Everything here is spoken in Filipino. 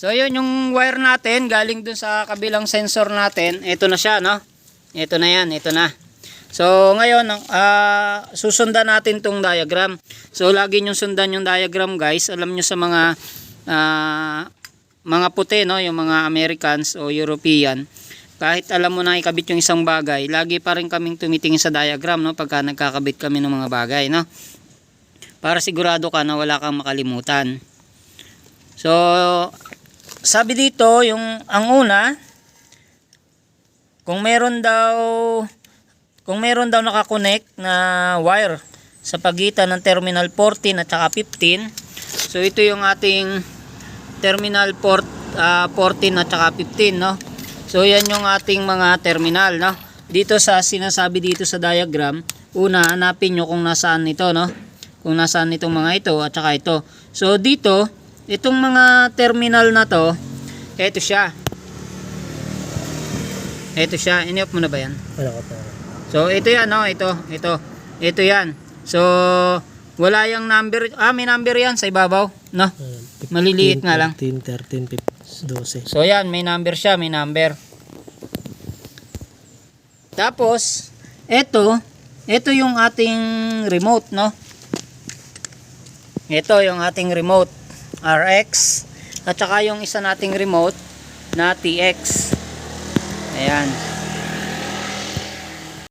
So yun yung wire natin galing dun sa kabilang sensor natin. Ito na siya, no? Ito na yan, ito na. So ngayon susundan natin tong diagram. So lagi nyo sundan yung diagram, guys. Alam nyo sa mga puti, no, yung mga Americans o European, kahit alam mo na ikabit yung isang bagay, lagi pa rin kaming tumitingin sa diagram, no, pagka nagkakabit kami ng mga bagay, no, para sigurado ka na wala kang makalimutan. So sabi dito, ang una, kung meron daw nakakonect na wire sa pagitan ng terminal 14 at saka 15. So ito yung ating terminal 14 at saka 15, no. So yan yung ating mga terminal, no. Dito sa sinasabi dito sa diagram, una hanapin nyo kung nasaan ito, no. Kung nasaan itong mga ito at saka ito. So dito, itong mga terminal na to, ito siya. Ito siya. Ini-off mo na ba yan? Wala ko pa. So ito yan, no, ito yan. So wala yung number, may number yan sa ibabaw, no. Maliliit nga lang. 15, 13, 15, 12. So yan, may number siya, may number. Tapos ito yung ating remote, no. Ito yung ating remote RX at saka yung isa nating remote na TX. Ayan.